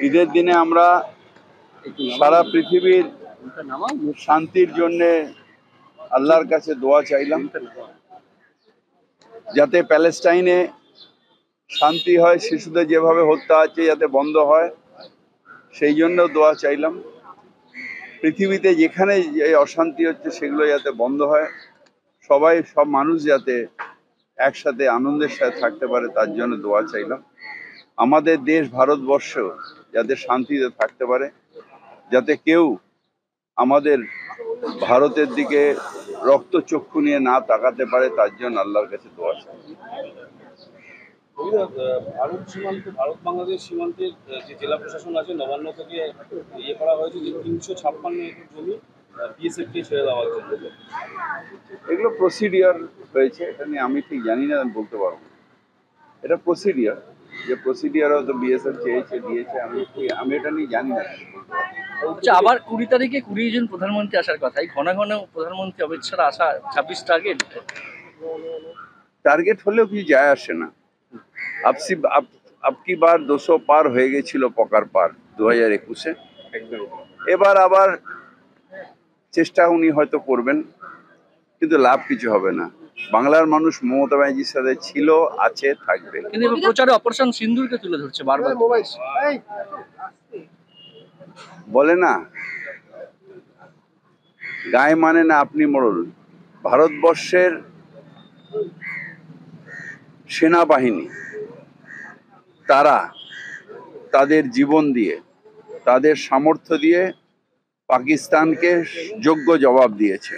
ঈদের দিনে আমরা সারা পৃথিবীর শান্তির জন্য আল্লাহর কাছে দোয়া চাইলাম, যাতে প্যালেস্টাইনে শান্তি হয়, শিশুদের যেভাবে হত্যা আছে যাতে বন্ধ হয়, সেই জন্য দোয়া চাইলাম। পৃথিবীতে যেখানে যে অশান্তি হচ্ছে সেগুলো যাতে বন্ধ হয়, সব মানুষ যাতে একসাথে আনন্দের সাথে থাকতে পারে তার জন্য দোয়া চাইলাম। আমাদের দেশ ভারতবর্ষ যাতে শান্তিতে থাকতে পারে, যাতে কেউ আমাদের ভারতের দিকে রক্তচক্ষু নিয়ে না তাকাতে পারে, তার জন্য আল্লাহর কাছে দোয়া চাই। ভারত বাংলাদেশ সীমান্তের যে জেলা প্রশাসন আছে নবান্ন থেকে করা হয়েছে যে 356 একর জমি বিএসএফ কে ছেড়ে দেওয়ার জন্য। এগুলো প্রসিডিওর হয়েছে, এটা নিয়ে আমি ঠিক জানি না, আমি বলতে পারবো না। এটা প্রসিডিওর, যে প্রসিডিওর হয়তো বিএসএফ চেয়েছে দিয়েছে, আমি এটা নিয়ে জানি না। আচ্ছা, আবার 20 তারিখে 20 জন প্রধানমন্ত্রী আসার কথা, এই ঘন ঘন প্রধানমন্ত্রী অমিত শাহ আসা 26 টার্গেট হলেও কিছু যায় আসে না। আপকি বার 200 পার হয়ে গেছিল পকার পার 2021-এ। এবার আবার চেষ্টা উনি হয়তো করবেন, কিন্তু লাভ কিছু হবে না। বাংলার মানুষ মমতা ব্যানার্জির সাথে ছিল, আছে, থাকবে। কিন্তু প্রচারে অপারেশন সিন্দুরকে তুলে ধরছে বারবার। বলে না গায়ে মানে না আপনি মোড়ল। ভারতবর্ষের সেনাবাহিনী তারা তাদের জীবন দিয়ে, তাদের সামর্থ্য দিয়ে পাকিস্তানকে যোগ্য জবাব দিয়েছে।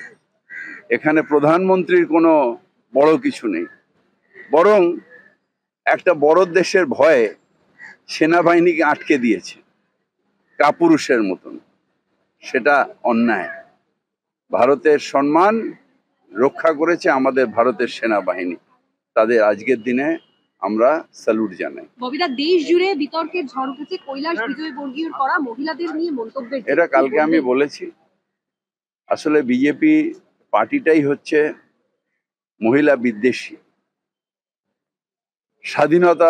এখানে প্রধানমন্ত্রীর কোনো বড় কিছু নেই, বরং একটা বড় দেশের ভয়ে সেনাবাহিনীকে আটকে দিয়েছে কাপুরুষের মতন। সেটা অন্যায়। ভারতের সম্মান রক্ষা করেছে আমাদের ভারতের সেনাবাহিনী, তাদের আজকের দিনে আমরা স্যালুট জানাই। ববিদা, দেশ জুড়ে বিতর্কের ঝড় উঠেছে কৈলাস বিজয়বর্গীয়র করা মহিলাদের নিয়ে মন্তব্যের। এটা কালকে আমি বলেছি, আসলে বিজেপি পার্টিটাই হচ্ছে মহিলা বিদ্বেষী। স্বাধীনতা,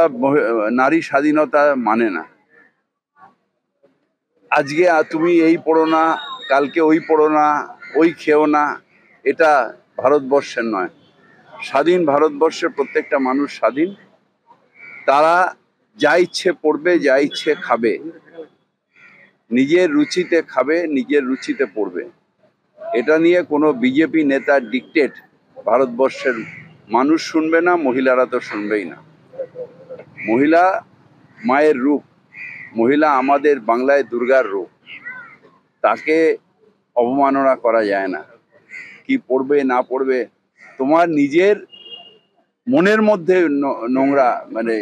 নারী স্বাধীনতা মানে না। আজকে তুমি এই পড়ো না, কালকে ওই পড়ো না, ওই খেও না, এটা ভারতবর্ষের নয়। স্বাধীন ভারতবর্ষের প্রত্যেকটা মানুষ স্বাধীন, তারা যা ইচ্ছে পড়বে, যা ইচ্ছে খাবে, নিজের রুচিতে খাবে, নিজের রুচিতে পড়বে। এটা নিয়ে কোনো বিজেপি নেতার ডিকটেট ভারতবর্ষের মানুষ শুনবে না, মহিলারা তো শুনবেই না। মহিলা মায়ের রূপ, মহিলা আমাদের বাংলায় দুর্গার রূপ, তাকে অবমাননা করা যায় না। কি পড়বে না পড়বে, তোমার নিজের মনের মধ্যে নোংরা মানে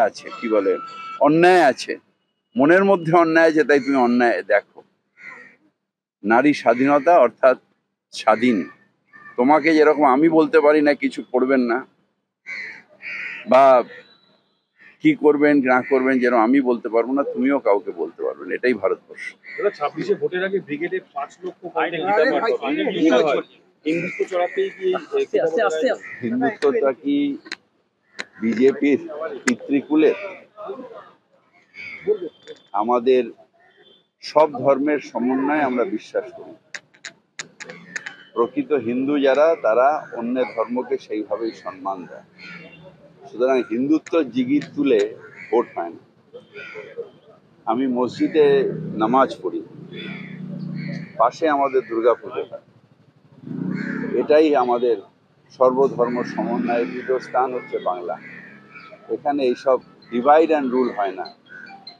আছে, কি বলে, অন্যায় আছে, মনের মধ্যে অন্যায় আছে, তাই তুমি অন্যায় দেখো। নারী স্বাধীনতা অর্থাৎ স্বাধীন। তোমাকে যেরকম আমি বলতে পারি না কিছু করবেন না বা কি করবেন না করবেন, যেন আমি বলতে পারবো না, তুমিও কাউকে বলতে পারবে না। এটাই ভারতবর্ষ। 26-এ ভোটের আগে ব্রিগেডে 5 লক্ষ হিন্দুত্বটা কি বিজেপির পিতৃকুলের? আমাদের সব ধর্মের সমন্বয়ে আমরা বিশ্বাস করি। প্রকৃত হিন্দু যারা, তারা অন্য ধর্মকে সেইভাবেই সম্মান দেয়। সুতরাং হিন্দুত্ব জিগির তুলে ভোট হয় না। আমি মসজিদে নামাজ পড়ি, পাশে আমাদের দুর্গাপুজো হয়। এটাই আমাদের সর্বধর্ম সমন্বয়ের পীঠস্থান হচ্ছে বাংলা। এখানে এইসব ডিভাইড অ্যান্ড রুল হয় না।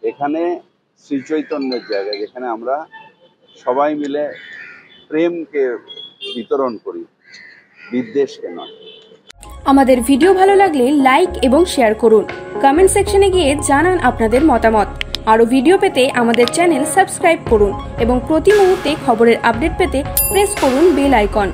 এখানে শ্রী চৈতন্যের জায়গা, যেখানে আমরা সবাই মিলে প্রেমকে বিতরণ করি, বিদ্বেষকে নয়। আমাদের ভিডিও ভালো লাগলে লাইক এবং শেয়ার করুন। কমেন্ট সেকশনে গিয়ে জানান আপনাদের মতামত। আরও ভিডিও পেতে আমাদের চ্যানেল সাবস্ক্রাইব করুন এবং প্রতি মুহূর্তে খবরের আপডেট পেতে প্রেস করুন বেল আইকন।